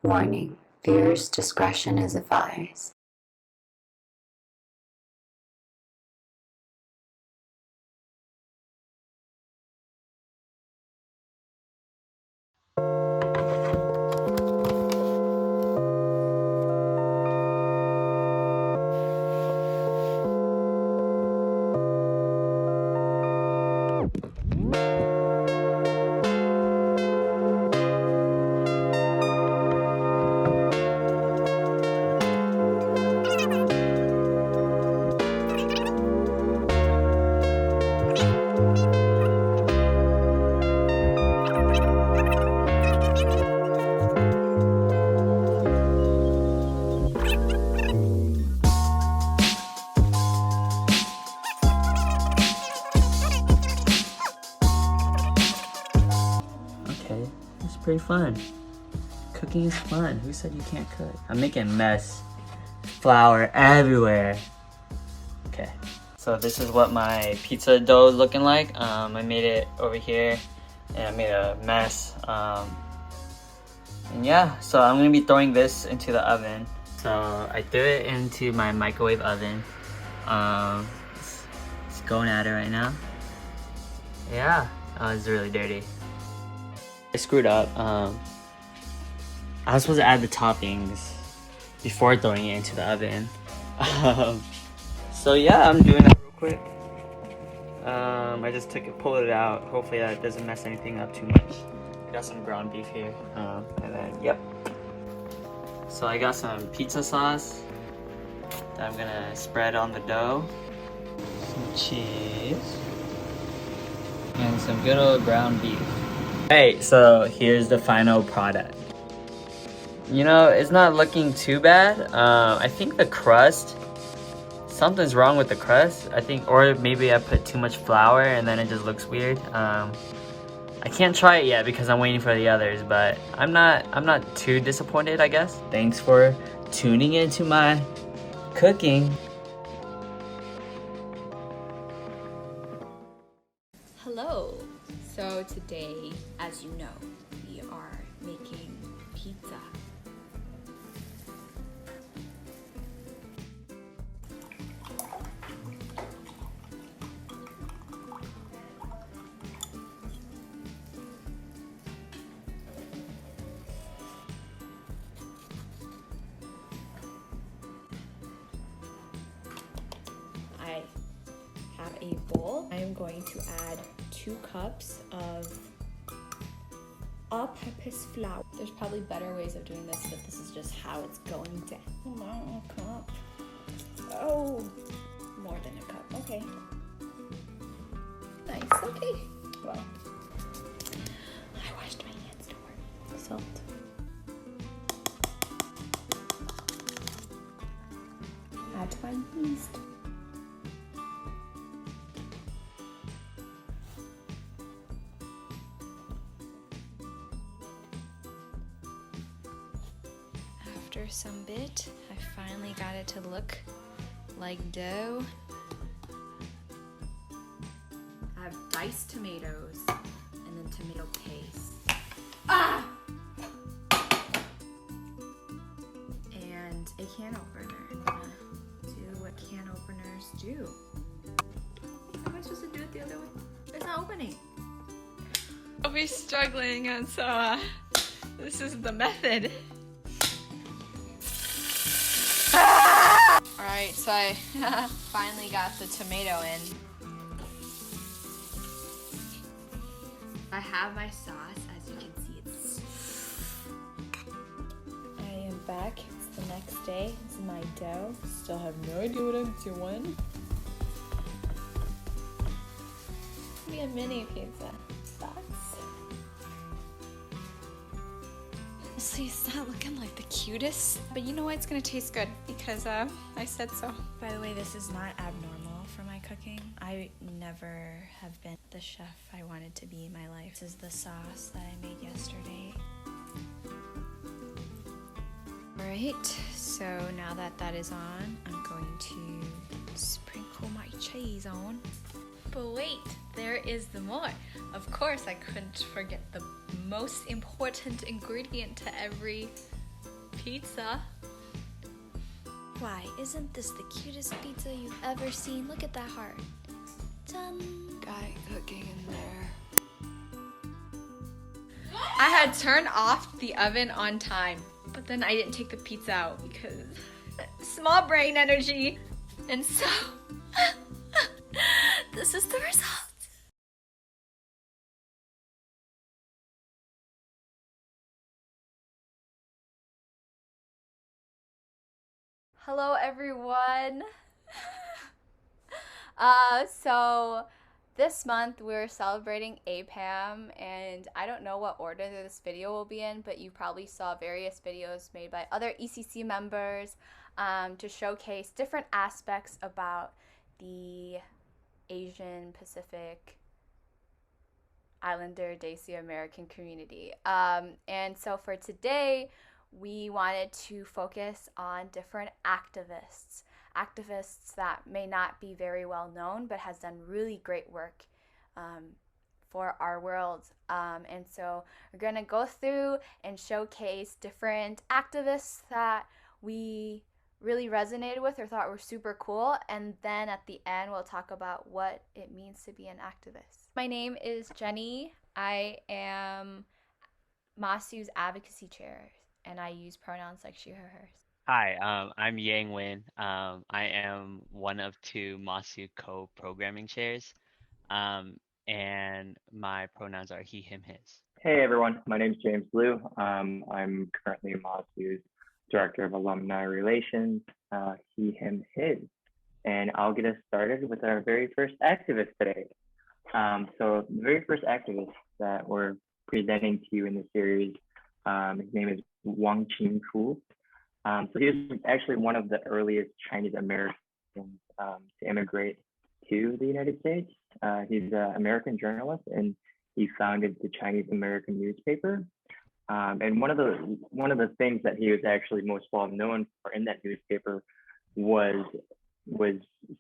Warning, viewers' discretion is advised. Okay, it's pretty fun. Cooking is fun. Who said you can't cook? I'm making a mess. Flour everywhere. Okay, so this is what my pizza dough is looking like. I made it over here and I made a mess. And yeah, so I'm gonna be throwing this into the oven. So I threw it into my microwave oven. It's going at it right now. Yeah, oh, it's really dirty. I screwed up. I was supposed to add the toppings before throwing it into the oven. So yeah, I'm doing that real quick. I just pulled it out. Hopefully that doesn't mess anything up too much. Got some ground beef here, and then yep. So I got some pizza sauce that I'm gonna spread on the dough. Some cheese and some good old ground beef. Hey, so here's the final product. You know, it's not looking too bad. I think the crust, something's wrong with the crust. I think, or maybe I put too much flour and then it just looks weird. I can't try it yet because I'm waiting for the others, but I'm not too disappointed, I guess. Thanks for tuning into my cooking. Hello. So today, as you know, we are making pizza. I have a bowl. I am going to add 2 cups of all-purpose flour. There's probably better ways of doing this, but this is just how it's going to. Oh, a cup. Oh, more than a cup. Okay. Nice. Okay. Well, I washed my hands. Don't worry. Salt. Add my yeast. After some bit, I finally got it to look like dough. I have diced tomatoes and then tomato paste. Ah! And a can opener. I'm gonna do what can openers do. How am I supposed to do it the other way? It's not opening. I'll be struggling, and so this is the method. Alright, so I finally got the tomato in. I have my sauce, as you can see. I am back. It's the next day. This is my dough. Still have no idea what I'm doing. It's gonna be a mini pizza. Sucks. Honestly, it's not looking like the cutest, but you know what? It's gonna taste good because I said so. By the way, this is not abnormal for my cooking. I never have been the chef I wanted to be in my life. This is the sauce that I made yesterday. Alright, so now that that is on, I'm going to sprinkle my cheese on. But wait, there is the more. Of course, I couldn't forget the most important ingredient to every pizza. Why, isn't this the cutest pizza you've ever seen? Look at that heart. Done. Guy cooking in there. I had turned off the oven on time, but then I didn't take the pizza out because small brain energy. And so, this is the result. Hello everyone. So this month we're celebrating APAHM, and I don't know what order this video will be in, but you probably saw various videos made by other ECC members to showcase different aspects about the Asian Pacific Islander Desi American community. And so for today, we wanted to focus on different activists that may not be very well known but has done really great work for our world. And so we're going to go through and showcase different activists that we really resonated with or thought were super cool, and then at the end we'll talk about what it means to be an activist. My name is Jenny. I am Masu's advocacy chair, and I use pronouns like she, her, hers. Hi, I'm Yang Win. I am one of two Masu co-programming chairs, and my pronouns are he, him, his. Hey everyone, my name is James Liu. I'm currently Masu's Director of Alumni Relations, he, him, his. And I'll get us started with our very first activist today. So the very first activist that we're presenting to you in the series, his name is Wong Chin Foo. So he was actually one of the earliest Chinese Americans to immigrate to the United States. He's an American journalist, and he founded the Chinese American newspaper. And one of the things that he was actually most well known for in that newspaper was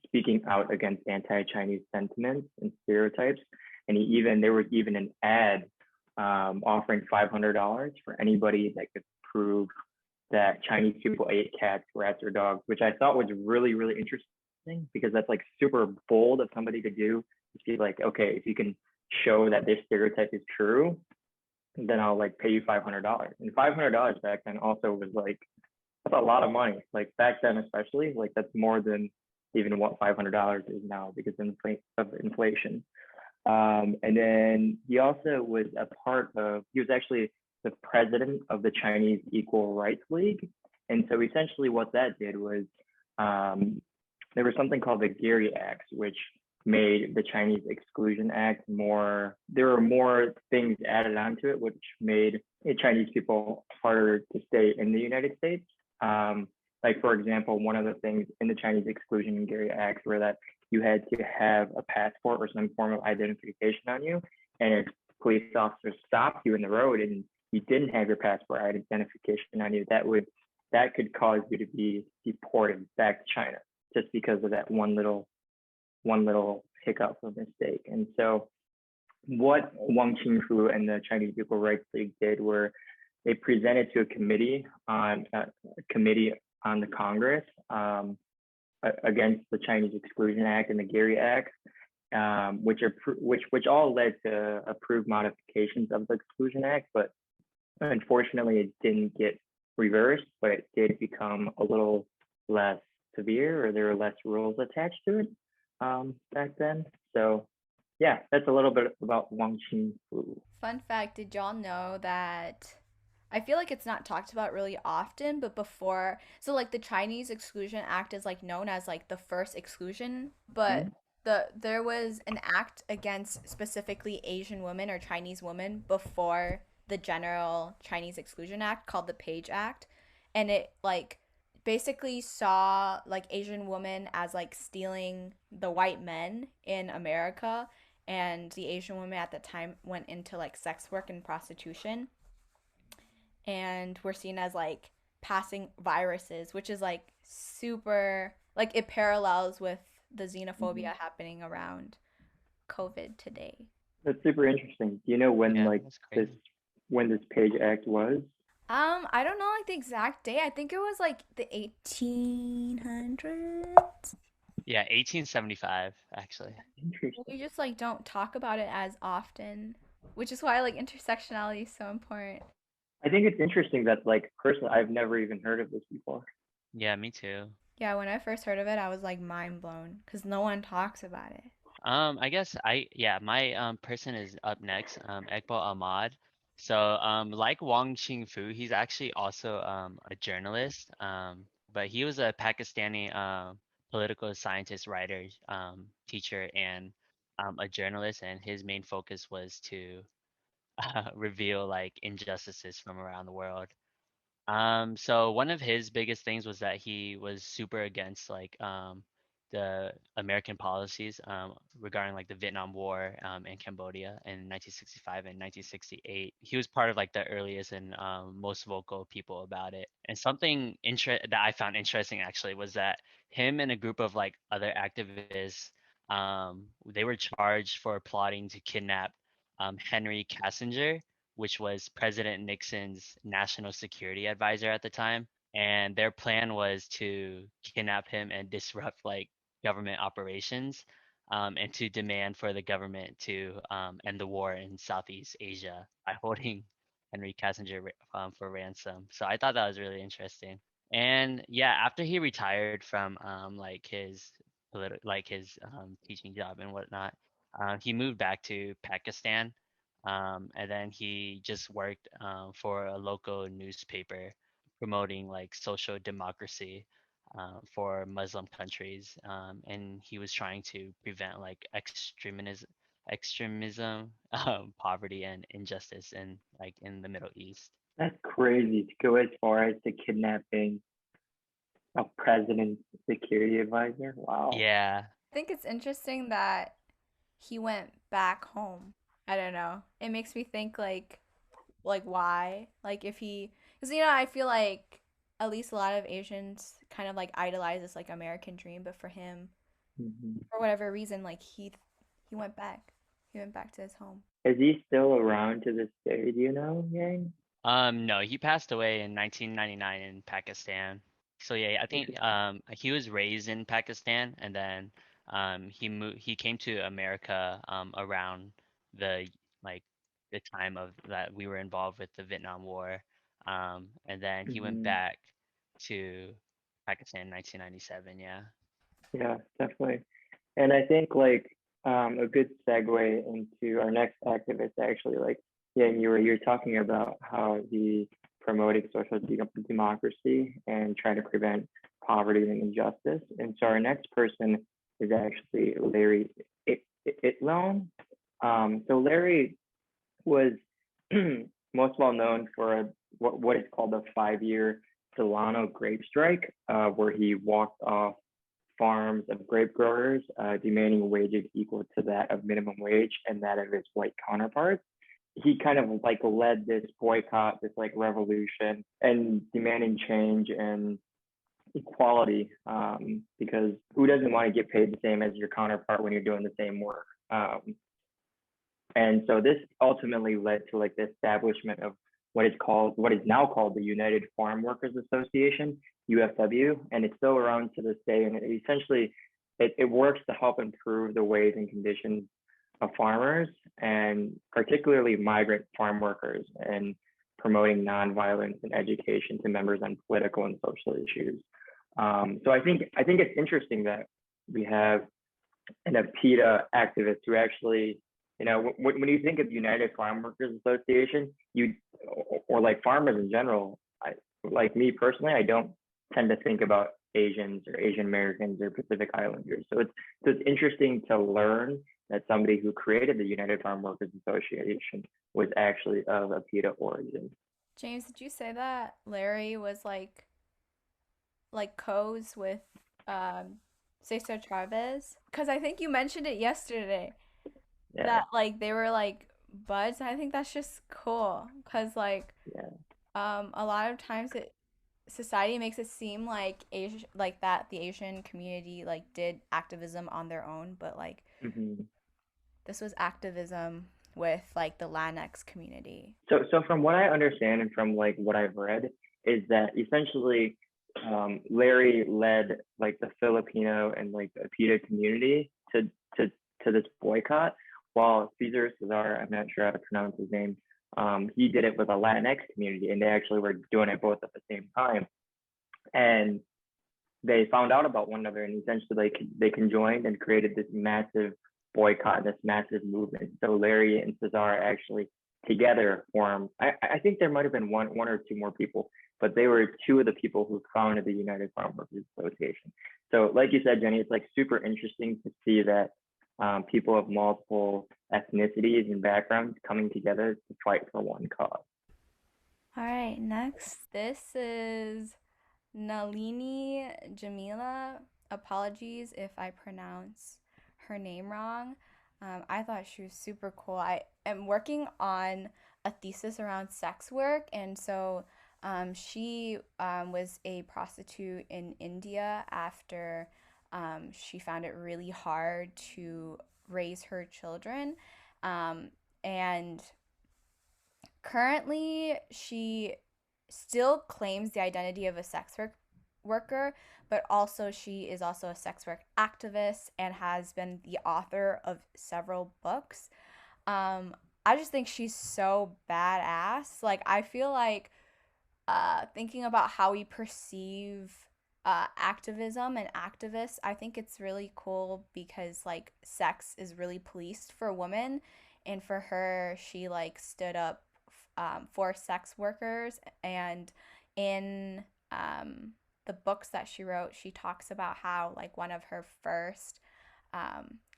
speaking out against anti-Chinese sentiments and stereotypes. And there was even an ad offering $500 for anybody that could prove that Chinese people ate cats, rats, or dogs, which I thought was really, really interesting, because that's like super bold of somebody to do. To be like, okay, if you can show that this stereotype is true, then I'll like pay you $500. And $500 back then also was like, that's a lot of money. Like back then, especially, like that's more than even what $500 is now because of inflation. And then he also was he was actually the president of the Chinese Equal Rights League. And so essentially what that did was there was something called the Gary Act, which made the Chinese Exclusion Act there were more things added onto it, which made Chinese people harder to stay in the United States. Like, for example, one of the things in the Chinese Exclusion and Gary Act were that you had to have a passport or some form of identification on you. And if police officers stopped you in the road and you didn't have your passport identification on you, that could cause you to be deported back to China just because of that one little hiccup or mistake. And so what Wong Chin Foo and the Chinese Equal Rights League did were they presented to a committee on the Congress against the Chinese Exclusion Act and the Gary Act, which all led to approved modifications of the Exclusion Act, but unfortunately it didn't get reversed, but it did become a little less severe, or there were less rules attached to it back then. So yeah, that's a little bit about Wong Chin Foo. Fun fact, did y'all know that I feel like it's not talked about really often, but before, so like the Chinese Exclusion Act is like known as like the first exclusion, but there was an act against specifically Asian women or Chinese women before the general Chinese Exclusion Act called the Page Act, and it like basically saw like Asian women as like stealing the white men in America, and the Asian women at the time went into like sex work and prostitution and were seen as like passing viruses, which is like super, like it parallels with the xenophobia happening around COVID today. That's super interesting. Do you know when when this Page Act was? I don't know like the exact date. I think it was like the 1800s. Yeah, 1875 actually. Interesting. We just like don't talk about it as often, which is why like intersectionality is so important. I think it's interesting that, like, personally, I've never even heard of this before. Yeah, me too. Yeah, when I first heard of it, I was like mind blown because no one talks about it. I guess yeah, my person is up next, Eqbal Ahmad. So like Wong Chin Foo, he's actually also a journalist. But he was a Pakistani political scientist, writer, teacher, and a journalist, and his main focus was to reveal like injustices from around the world. So one of his biggest things was that he was super against like the American policies regarding like the Vietnam War in Cambodia in 1965 and 1968. He was part of like the earliest and most vocal people about it. And something that I found interesting actually was that him and a group of like other activists, they were charged for plotting to kidnap Henry Kissinger, which was President Nixon's national security advisor at the time. And their plan was to kidnap him and disrupt like government operations, and to demand for the government to end the war in Southeast Asia by holding Henry Kissinger for ransom. So I thought that was really interesting. And yeah, after he retired from like his his teaching job and whatnot, he moved back to Pakistan, and then he just worked for a local newspaper promoting like social democracy for Muslim countries. And he was trying to prevent like extremism, poverty, and injustice in like in the Middle East. That's crazy to go as far as to kidnapping a president's security advisor. Wow. Yeah, I think it's interesting that he went back home. I don't know. It makes me think like why? Like if he cuz I feel like at least a lot of Asians kind of like idolize this like American dream, but for him Hmm. for whatever reason like he went back. He went back to his home. Is he still around to this day? Do you know, Yang? No, he passed away in 1999 in Pakistan. So yeah, I think Interesting. he was raised in Pakistan, and then he came to America around the like the time of that we were involved with the Vietnam War. And then he went Hmm. back to Pakistan in 1997, yeah. Yeah, definitely. And I think, like, a good segue into our next activist, actually, like, yeah, you're talking about how he promoted social democracy and trying to prevent poverty and injustice. And so our next person is actually Larry Itlone. So Larry was most well known for what is called the 5 year Delano grape strike, where he walked off farms of grape growers, demanding wages equal to that of minimum wage and that of his white counterparts. He kind of like led this boycott, this like revolution, and demanding change and equality, because who doesn't want to get paid the same as your counterpart when you're doing the same work? And so this ultimately led to like the establishment of what is now called the United Farm Workers Association, UFW, and it's still around to this day. And it works to help improve the ways and conditions of farmers, and particularly migrant farm workers, and promoting nonviolence and education to members on political and social issues. So I think it's interesting that we have an PETA activist who actually, when you think of United Farm Workers Association, or like farmers in general, like me personally, I don't tend to think about Asians or Asian Americans or Pacific Islanders. So it's interesting to learn that somebody who created the United Farm Workers Association was actually of a PETA origin. James, did you say that Larry was like co's with um Cesar Chavez? Because I think you mentioned it yesterday Yeah, that like they were like buds. I think that's just cool because like yeah. a lot of times it society makes it seem like Asia like that the Asian community like did activism on their own, but like Hmm. this was activism with like the Latinx community. So from what I understand and from like what I've read is that essentially Larry led like the Filipino and like the PETA community to this boycott, while Cesar, I'm not sure how to pronounce his name, he did it with a Latinx community, and they actually were doing it both at the same time. And they found out about one another, and essentially they conjoined and created this massive boycott, this massive movement. So Larry and Cesar actually together formed. I think there might have been one or two more people, but they were two of the people who founded the United Farm Workers Association. So, like you said, Jenny, it's like super interesting to see that people of multiple ethnicities and backgrounds coming together to fight for one cause. All right, next. This is Nalini Jamila. Apologies if I pronounce her name wrong. I thought she was super cool. I am working on a thesis around sex work, and so she was a prostitute in India after she found it really hard to raise her children. And currently, she still claims the identity of a sex worker, but also she is also a sex work activist and has been the author of several books. I just think she's so badass. Like, I feel like thinking about how we perceive activism and activists, I think it's really cool because like sex is really policed for women, and for her, she like stood up for sex workers. And in the books that she wrote, she talks about how like one of her first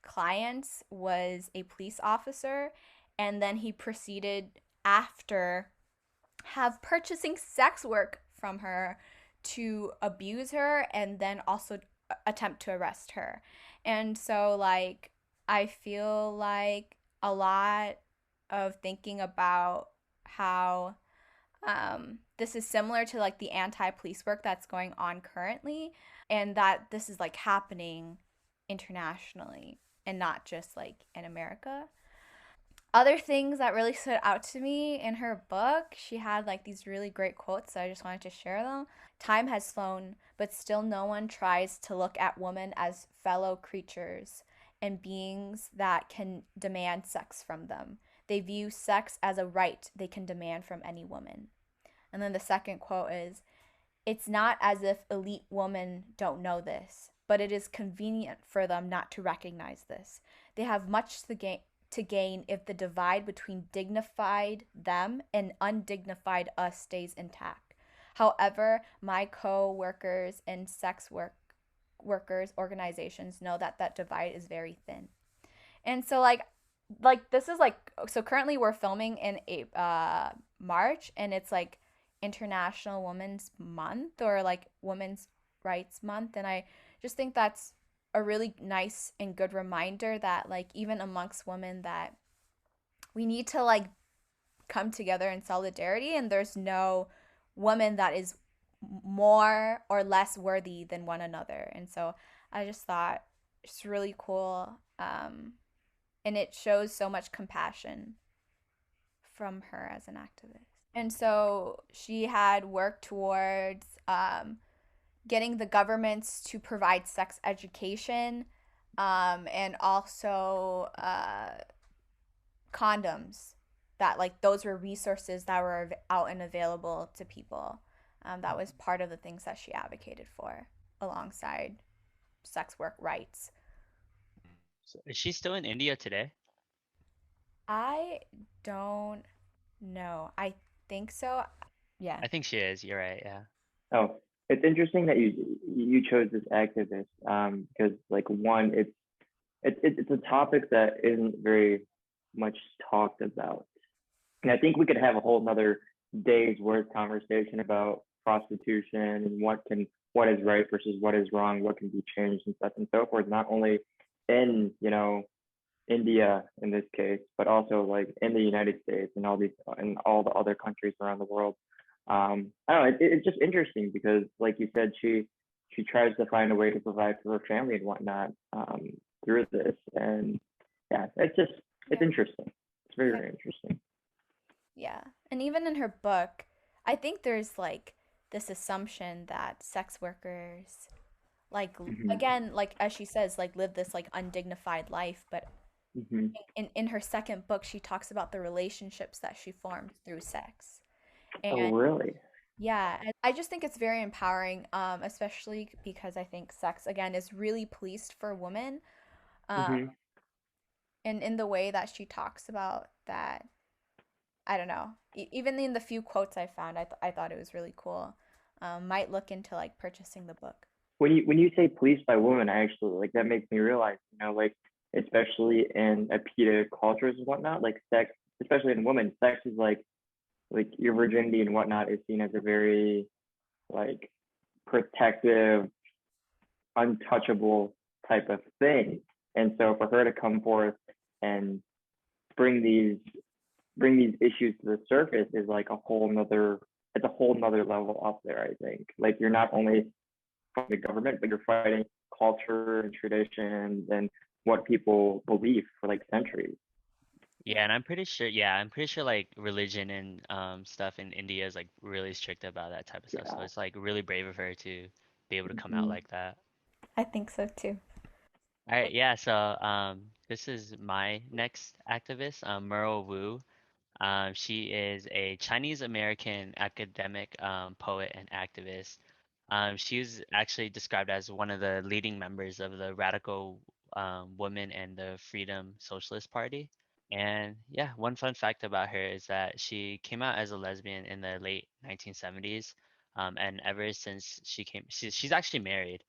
clients was a police officer, and then he proceeded after have purchasing sex work from her to abuse her and then also attempt to arrest her. And so like I feel like a lot of thinking about how this is similar to like the anti-police work that's going on currently, and that this is like happening internationally and not just like in America. Other things that really stood out to me in her book, she had like these really great quotes, so I just wanted to share them. Time has flown, but still no one tries to look at women as fellow creatures and beings that can demand sex from them. They view sex as a right they can demand from any woman. And then the second quote is, it's not as if elite women don't know this, but it is convenient for them not to recognize this. They have much to gain if the divide between dignified them and undignified us stays intact. However, my co-workers and sex workers organizations know that that divide is very thin. And so like this is like, so currently we're filming in March, and it's like International Women's Month, or like Women's Rights Month, and I just think that's a really nice and good reminder that like even amongst women that we need to like come together in solidarity, and there's no woman that is more or less worthy than one another. And so I just thought it's really cool, and it shows so much compassion from her as an activist. And so she had worked towards getting the governments to provide sex education, and also condoms, that like those were resources that were out and available to people. That was part of the things that she advocated for alongside sex work rights. So is she still in India today? I don't know. I think so. Yeah. I think she is. You're right. Yeah. Oh, it's interesting that you chose this activist, because like one, it's a topic that isn't very much talked about, and I think we could have a whole another day's worth conversation about prostitution and what is right versus what is wrong, what can be changed and stuff and so forth, not only in India in this case, but also like in the United States and all the other countries around the world. I don't know. It's just interesting because, like you said, she tries to find a way to provide for her family and whatnot through this, and yeah, it's interesting. very, very interesting. Yeah. And even in her book, I think there's like this assumption that sex workers like Hmm. again, like as she says, like live this like undignified life, but Hmm. in her second book she talks about the relationships that she formed through sex. Oh, And really? yeah, I just think it's very empowering, especially because I think sex again is really policed for women. Um, Hmm. and in the way that she talks about that, I don't know. Even in the few quotes I found, I thought it was really cool. Might look into like purchasing the book. When you say policed by women, I actually like that makes me realize, like especially in Apita cultures and whatnot, like sex, especially in women, sex is like your virginity and whatnot is seen as a very like protective, untouchable type of thing. And so for her to come forth and bring these bring these issues to the surface is like it's a whole nother level up there, I think. Like you're not only fighting the government, but you're fighting culture and traditions and what people believe for like centuries. Yeah. Yeah, and I'm pretty sure like religion and stuff in India is like really strict about that type of stuff. So Yeah. it's like really brave of her to be able to come out Hmm. like that. I think so too. All right, yeah, so this is my next activist, Merle Woo. She is a Chinese American academic, poet, and activist. She was actually described as one of the leading members of the Radical Women and the Freedom Socialist Party. And yeah, one fun fact about her is that she came out as a lesbian in the late 1970s. And ever since she's actually married.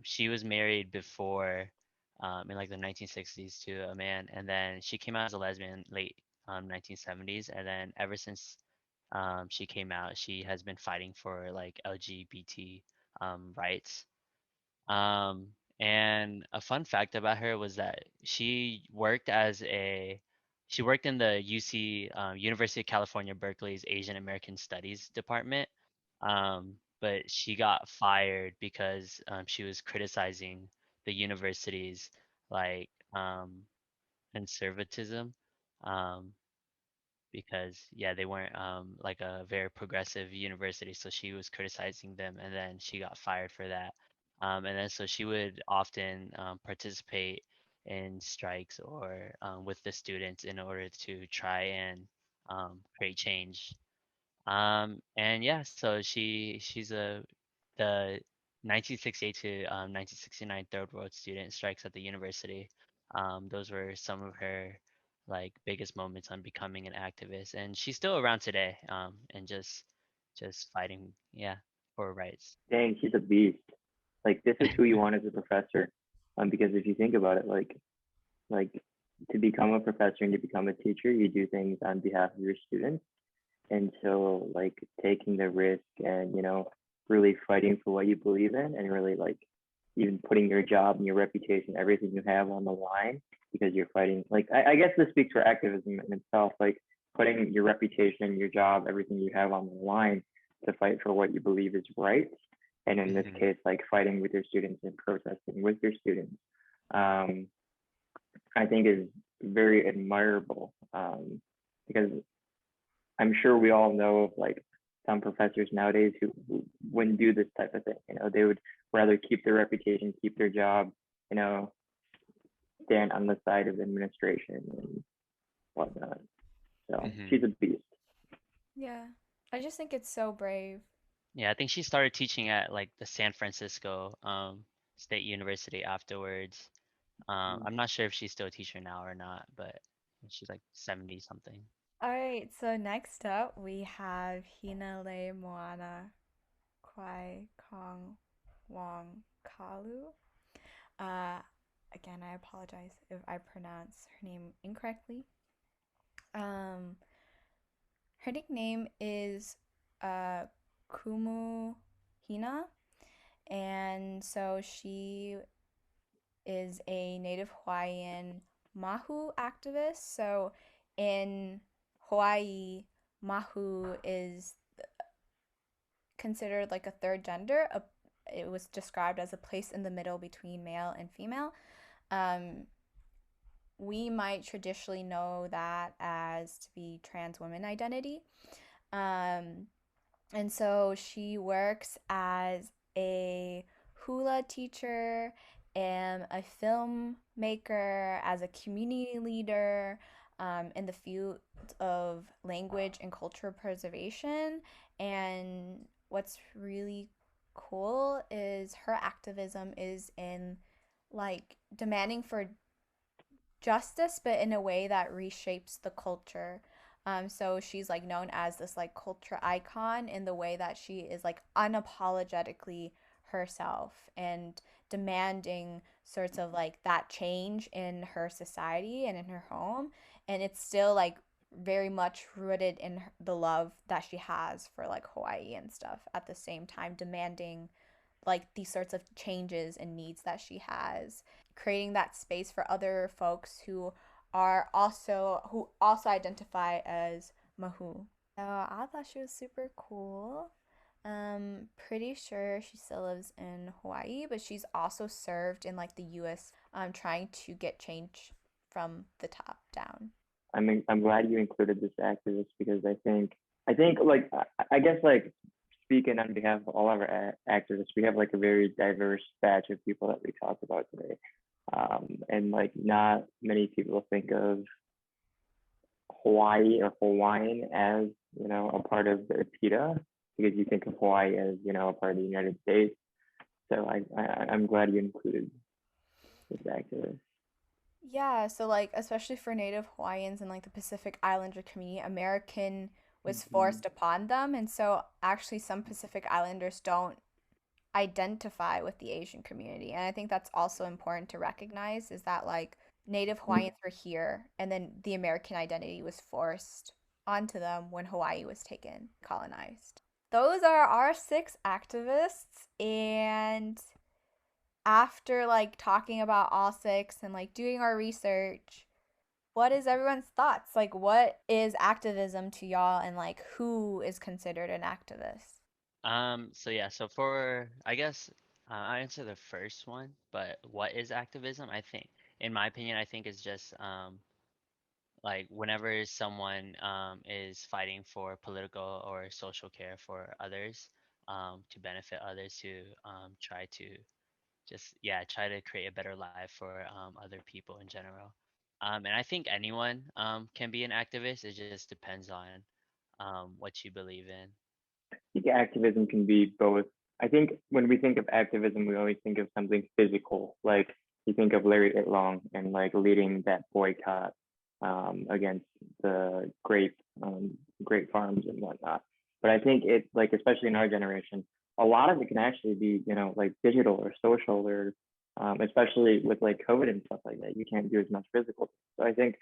She was married before, in like the 1960s to a man, and then she came out as a lesbian late 1970s, and then ever since she came out, she has been fighting for like LGBT rights. Um, and a fun fact about her was that she worked in the UC, University of California, Berkeley's Asian American Studies department. But she got fired because she was criticizing the university's like conservatism. Um, because yeah, they weren't like a very progressive university, so she was criticizing them, and then she got fired for that. And then so she would often participate in strikes or with the students in order to try and create change. And yeah, so she's the 1968 to 1969 Third World Student strikes at the university. Those were some of her like biggest moments on becoming an activist, and she's still around today. And just fighting, yeah, for rights. Dang, she's a beast. Like this is who you want as a professor. Because if you think about it, like to become a professor and to become a teacher, you do things on behalf of your students. And so like taking the risk and, really fighting for what you believe in and really like even putting your job and your reputation, everything you have on the line because you're fighting. Like I guess this speaks for activism in itself, like putting your reputation, your job, everything you have on the line to fight for what you believe is right. And in this Hmm. case, like fighting with your students and protesting with your students, um, I think is very admirable, because I'm sure we all know of like some professors nowadays who wouldn't do this type of thing. They would rather keep their reputation, keep their job, you know, stand on the side of administration and whatnot. So Hmm. she's a beast. Yeah. I just think it's so brave. Yeah, I think she started teaching at like the San Francisco State University afterwards. I'm not sure if she's still a teacher now or not, but she's like 70 something. All right, so next up we have Hinaleimoana Kwai Kong Wong-Kalu. Uh, again, I apologize if I pronounce her name incorrectly. Um, Her nickname is uh, Kumu Hina, and so she is a native Hawaiian Mahu activist. So in Hawaii, Mahu is considered like a third gender. It was described as a place in the middle between male and female. Um, we might traditionally know that as to be trans woman identity. Um, and so she works as a hula teacher and a filmmaker, as a community leader in the field of language and cultural preservation. And what's really cool is her activism is in like demanding for justice, but in a way that reshapes the culture. So she's like known as this like culture icon in the way that she is like unapologetically herself and demanding sorts of like that change in her society and in her home. And it's still like very much rooted in the love that she has for like Hawaii and stuff at the same time, demanding like these sorts of changes and needs that she has, creating that space for other folks who also identify as mahu. So I thought she was super cool. Pretty sure she still lives in Hawaii, but she's also served in like the US trying to get change from the top down. I'm glad you included this activist because I think like I guess like speaking on behalf of all of our activists, we have like a very diverse batch of people that we talk about today. And like not many people think of Hawaii or Hawaiian as, you know, a part of the PETA because you think of Hawaii as, you know, a part of the United States. So I'm glad you included this activist. Yeah, so like especially for Native Hawaiians and like the Pacific Islander community, American was Mhm. forced upon them, and so actually some Pacific Islanders don't identify with the Asian community. And I think that's also important to recognize is that like Native Hawaiians were here and then the American identity was forced onto them when Hawaii was taken, colonized. Those are our six activists, and after like talking about all six and like doing our research, what is everyone's thoughts? Like, what is activism to y'all, and like who is considered an activist? So yeah, so for I guess I answer the first one, but what is activism? I think, in my opinion, I think is just like whenever someone is fighting for political or social care for others, to benefit others, to try to just yeah try to create a better life for other people in general. And I think anyone can be an activist. It just depends on what you believe in. I think activism can be both. I think when we think of activism, we always think of something physical, like you think of Larry Itlong and like leading that boycott against the grape farms and whatnot. But I think it like especially in our generation, a lot of it can actually be you know like digital or social or especially with like COVID and stuff like that. You can't do as much physical. So I think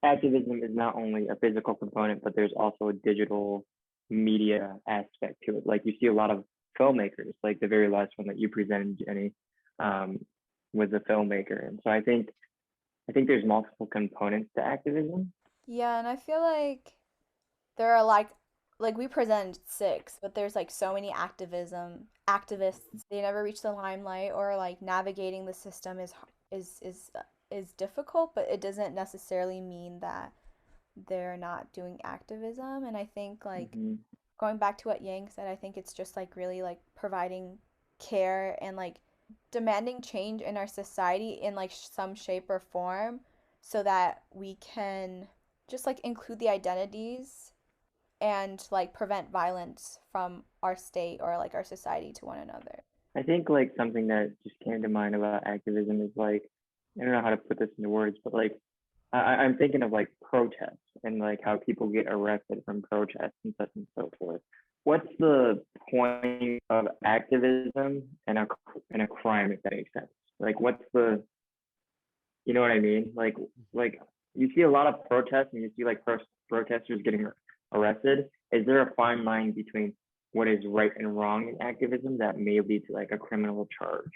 activism is not only a physical component, but there's also a digital media aspect to it. Like you see a lot of filmmakers, like the very last one that you presented, Jenny, um, was a filmmaker. And so I think there's multiple components to activism. Yeah, and I feel like there are like we presented six, but there's like so many activists. They never reach the limelight, or like navigating the system is difficult, but it doesn't necessarily mean that they're not doing activism. And I think like Mm-hmm. going back to what Yang said, I think it's just like really like providing care and like demanding change in our society in like some shape or form so that we can just like include the identities and like prevent violence from our state or like our society to one another. I think like something that just came to mind about activism is like I don't know how to put this into words, but like I'm thinking of like protests and like how people get arrested from protests and such and so forth. What's the point of activism and a crime, if that makes sense? Like, what's the, you know what I mean? Like you see a lot of protests and you see like protesters getting arrested. Is there a fine line between what is right and wrong in activism that may lead to like a criminal charge?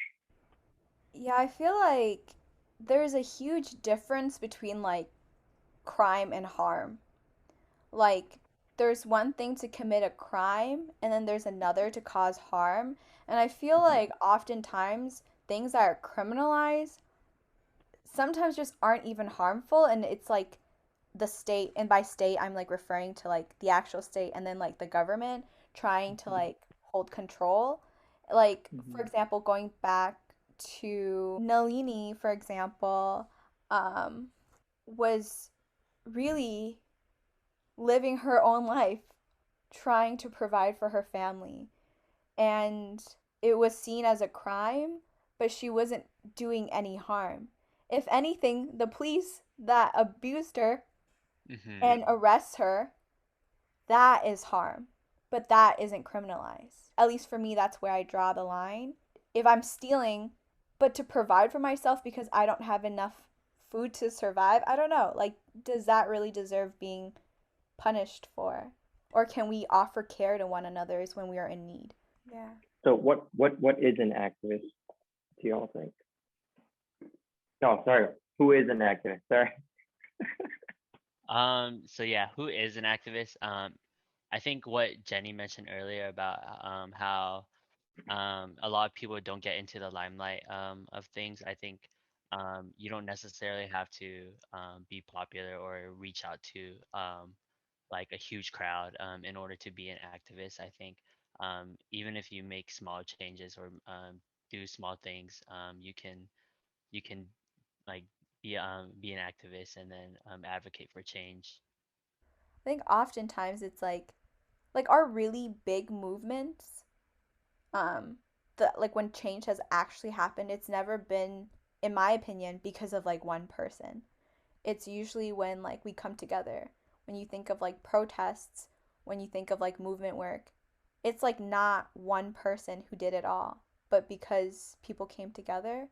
Yeah, I feel like there's a huge difference between like crime and harm. Like, there's one thing to commit a crime, and then there's another to cause harm. And I feel Mhm. like oftentimes things that are criminalized sometimes just aren't even harmful, and it's like the state, and by state I'm like referring to like the actual state and then like the government trying to like hold control. Like for example, going back to Nalini, for example, um was really living her own life, trying to provide for her family, and it was seen as a crime, but she wasn't doing any harm. If anything, the police that abused her Mm-hmm. and arrest her, that is harm, but that isn't criminalized. At least for me, that's where I draw the line. If I'm stealing, but to provide for myself because I don't have enough food to survive, I don't know. Like, does that really deserve being punished for? Or can we offer care to one another when we are in need? Yeah. So what is an activist, do y'all think? No, sorry. Who is an activist? Sorry. So yeah, who is an activist? I think what Jenny mentioned earlier about how a lot of people don't get into the limelight of things. I think you don't necessarily have to be popular or reach out to like a huge crowd in order to be an activist. I think even if you make small changes or do small things, you can like be an activist and then advocate for change. I think oftentimes it's like our really big movements, um like when change has actually happened, it's never been, in my opinion, because of like one person. It's usually when like we come together. When you think of like protests, when you think of like movement work, it's like not one person who did it all, but because people came together.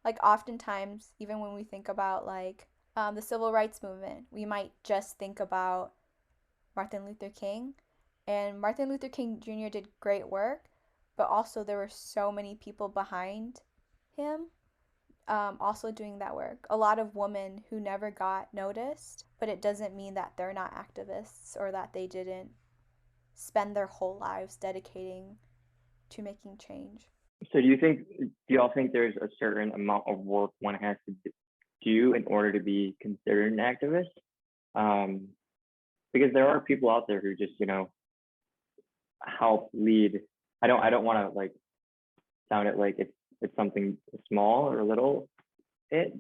Like oftentimes, even when we think about like the civil rights movement, we might just think about Martin Luther King. And Martin Luther King Jr. did great work, but also there were so many people behind him, also doing that work. A lot of women who never got noticed, but it doesn't mean that they're not activists or that they didn't spend their whole lives dedicating to making change. So do y'all think there's a certain amount of work one has to do in order to be considered an activist? Because there are people out there who just, help lead. I don't want to like sound it like it's something small or little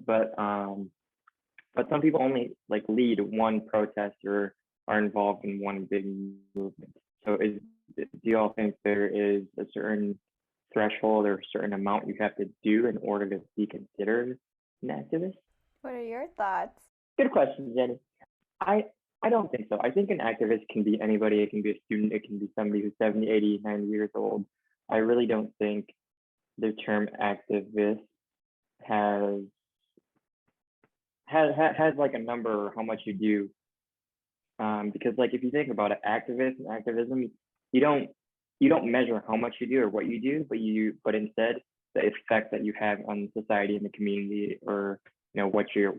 but some people only like lead one protest or are involved in one big movement. So do y'all think there is a certain threshold or a certain amount you have to do in order to be considered an activist? What are your thoughts? Good question, Jenny. I I don't think so. I think an activist can be anybody. It can be a student. It can be somebody who's 70, 80, 90 years old. I really don't think the term activist has has like a number or how much you do. Because like if you think about it, activist and activism, you don't you don't measure how much you do or what you do, but instead the effect that you have on society and the community, or what you're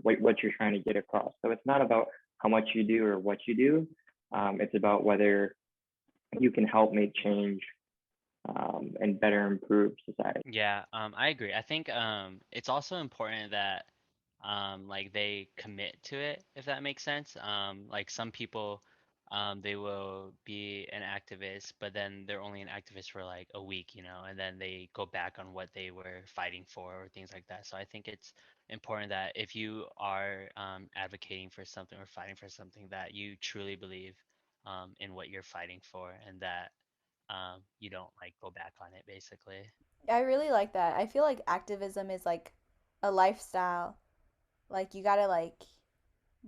trying to get across. So it's not about how much you do or what you do. It's about whether you can help make change and better improve society. Yeah, I agree. I think it's also important that like they commit to it, if that makes sense. Like some people they will be an activist, but then they're only an activist for like a week, and then they go back on what they were fighting for or things like that. So I think it's important that if you are advocating for something or fighting for something, that you truly believe in what you're fighting for, and that you don't like go back on it basically. I really like that. I feel like activism is like a lifestyle. Like you gotta like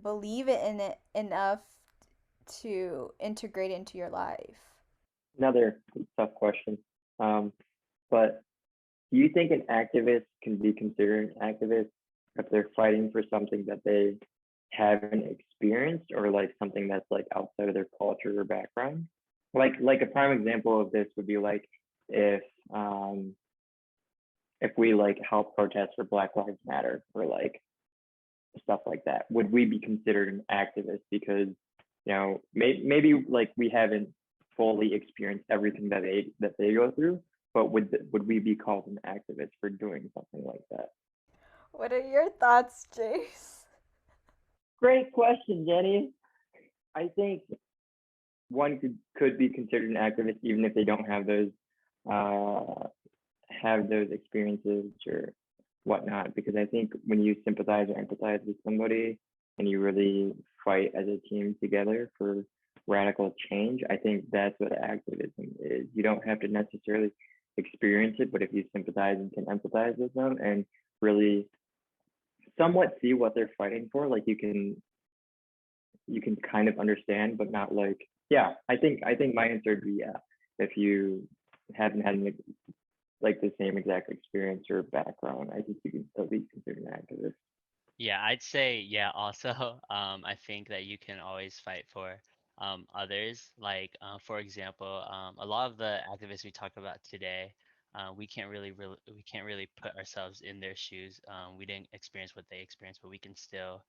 believe it in it enough to integrate it into your life. Another tough question. But do you think an activist can be considered an activist if they're fighting for something that they haven't experienced, or like something that's like outside of their culture or background? Like a prime example of this would be like if um if we like help protest for Black Lives Matter or like stuff like that. Would we be considered an activist because maybe like we haven't fully experienced everything that they go through, but would we be called an activist for doing something like that? What are your thoughts, Jace? Great question, Jenny. I think one could be considered an activist even if they don't have those experiences or whatnot. Because I think when you sympathize or empathize with somebody and you really fight as a team together for radical change, I think that's what activism is. You don't have to necessarily experience it, but if you sympathize and can empathize with them and really somewhat see what they're fighting for, like you can kind of understand, but not like, yeah, I think my answer would be yeah. If you haven't had like the same exact experience or background, I think you can still be considered an activist. Yeah, I'd say yeah also. I think that you can always fight for others. Like for example, a lot of the activists we talk about today, we can't really put ourselves in their shoes. We didn't experience what they experienced, but we can still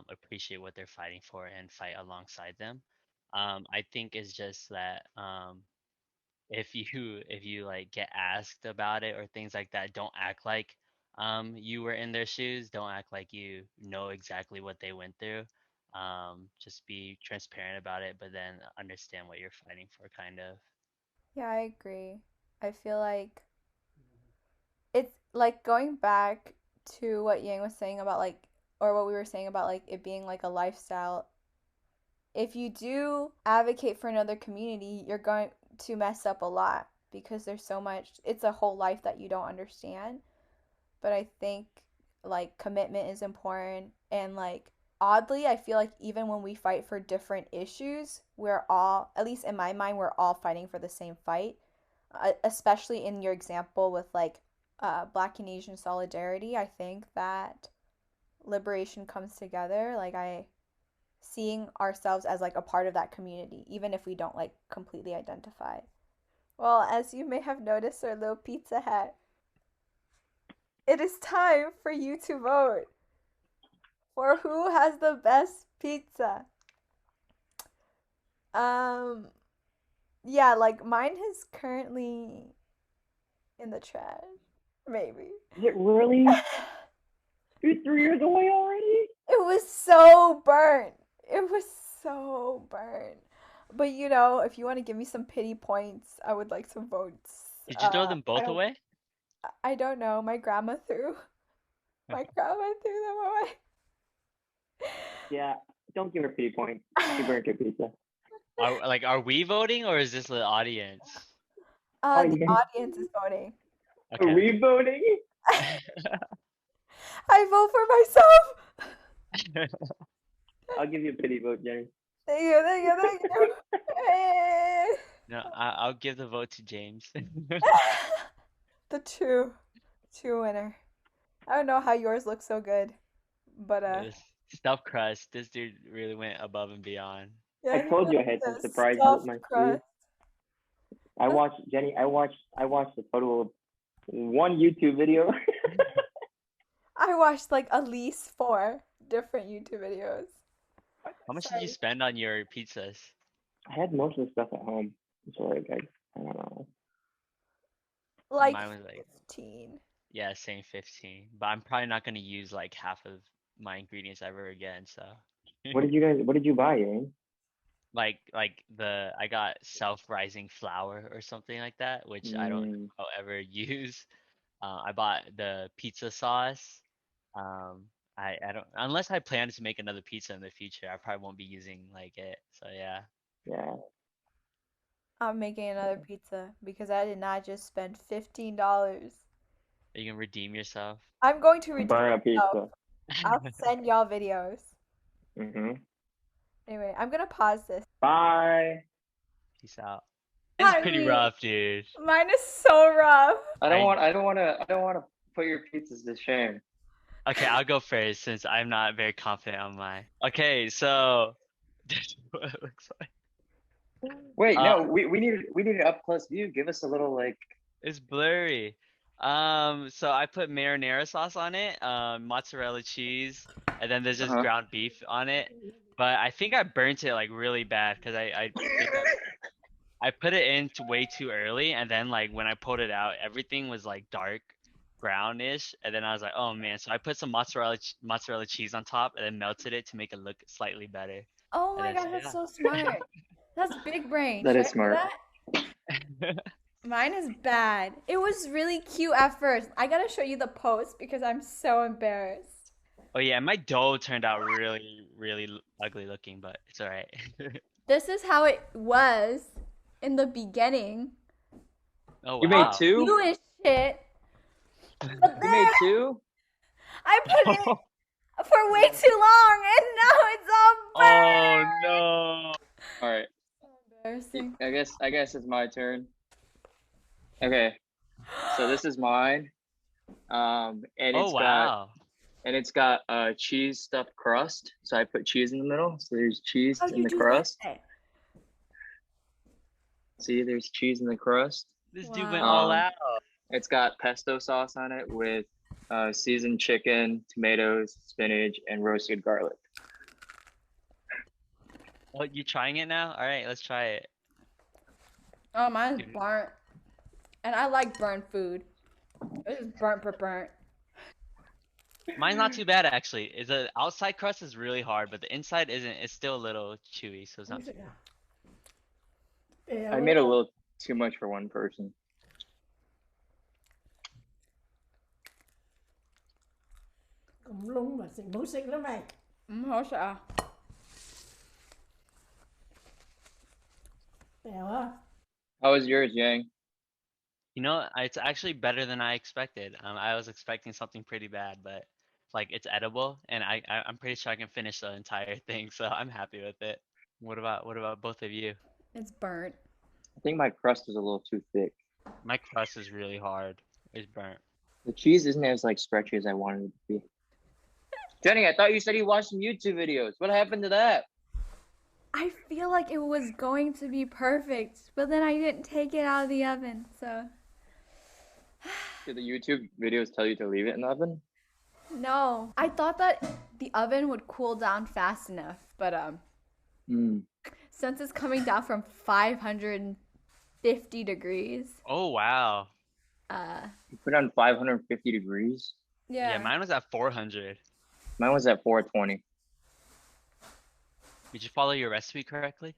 appreciate what they're fighting for and fight alongside them. I think it's just that if you like get asked about it or things like that, don't act like you were in their shoes. Don't act like you know exactly what they went through. Just be transparent about it, but then understand what you're fighting for, kind of. Yeah, I agree. I feel like it's like going back to what Yang was saying about like, or what we were saying about like it being like a lifestyle. If you do advocate for another community, you're going to mess up a lot because there's so much, it's a whole life that you don't understand. But I think like commitment is important, and like oddly, I feel like even when we fight for different issues, we're all, at least in my mind, we're all fighting for the same fight. Especially in your example with like Black and Asian solidarity, I think that liberation comes together. Like I seeing ourselves as like a part of that community, even if we don't like completely identify. Well, as you may have noticed our little pizza hat, it is time for you to vote for who has the best pizza. Yeah, like mine is currently in the trash. Maybe. Is it really? You're 3 years away already? It was so burnt. It was so burnt. But you know, if you want to give me some pity points, I would like some votes. Did you throw them I both don't away? I don't know. My grandma threw them away. Yeah, don't give her pity points. She burnt your pizza. Are we voting or is this the audience? Oh, The yeah. audience is voting. Are Okay. we voting? I vote for myself. I'll give you a pity vote, Jenny. Thank you, thank you, thank you. Hey. No, I'll give the vote to James. The true winner. I don't know how yours looks so good, but This stuffed crust. This dude really went above and beyond. yeah, I he told you I does had some the surprises stuffed up my crust. sleeve. I watched a total of one YouTube video. I watched like at least 4 different YouTube videos. How much did you spend on your pizzas? I had most of the stuff at home. So like I don't know. Like Mine was like 15. yeah, same 15. But I'm probably not gonna use like half of my ingredients ever again. So What did you buy, Ian? like I got self-rising flour or something like that, which I don't know if I'll ever use. I bought the pizza sauce. Um, I don't, unless I plan to make another pizza in the future, I probably won't be using like it. So yeah. Yeah. I'm making another pizza because I did not just spend $15. You can redeem yourself. I'm going to redeem Burn a myself. pizza. I'll send y'all videos. Mhm. Anyway, I'm gonna pause this. Bye. Peace out. It's pretty Honey, rough, dude. mine is so rough. I don't want to put your pizzas to shame. Okay, I'll go first since I'm not very confident on mine. Okay, so this is what it looks like. Wait, no, we need an up close view. Give us a little like. It's blurry. So I put marinara sauce on it, mozzarella cheese, and then there's just ground beef on it. But I think I burnt it like really bad because I think I put it in way too early, and then like when I pulled it out, everything was like dark. brownish, and then I was like, oh man. So I put some mozzarella cheese on top, and then melted it to make it look slightly better. Oh And my then god, so that's yeah. so smart. That's big brain. That Should is I do smart. that? Mine is bad. It was really cute at first. I gotta show you the post because I'm so embarrassed. Oh yeah, my dough turned out really ugly looking, but it's all right. This is how it was in the beginning. Oh You made wow. two? Blue as shit. But You then made two? I put it for way too long and now it's all Oh burned. no. All right. Embarrassing. I guess it's my turn. Okay. So this is mine. And Oh wow. it's got cheese stuffed crust. So I put cheese in the middle. So there's cheese How'd in you the do crust. that? See, there's cheese in the crust. This dude went Wow. all out. It's got pesto sauce on it with seasoned chicken, tomatoes, spinach, and roasted garlic. Oh, you trying it now? All right, let's try it. Oh, mine's burnt. And I like burnt food. This is burnt for burnt. Mine's not too bad actually. Is the outside crust is really hard, but the inside isn't. It's still a little chewy, so it's not too bad. I made a little too much for one person. Cũng lung mà xịn bố xịn lắm mày. Hổ sợ. Bèo á. How was yours, Giang? You know, it's actually better than I expected. I was expecting something pretty bad, but like it's edible, and I'm pretty sure I can finish the entire thing, so I'm happy with it. What about both of you? It's burnt. I think my crust is a little too thick. My crust is really hard. It's burnt. The cheese isn't as like stretchy as I wanted it to be. Jenny, I thought you said you watched some YouTube videos. What happened to that? I feel like it was going to be perfect, but then I didn't take it out of the oven, so. Did the YouTube videos tell you to leave it in the oven? No. I thought that the oven would cool down fast enough, but since it's coming down from 550 degrees. Oh wow. You put it on 550 degrees? Yeah. Yeah, mine was at 400. Mine was at 420. Did you follow your recipe correctly?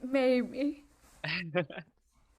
Maybe.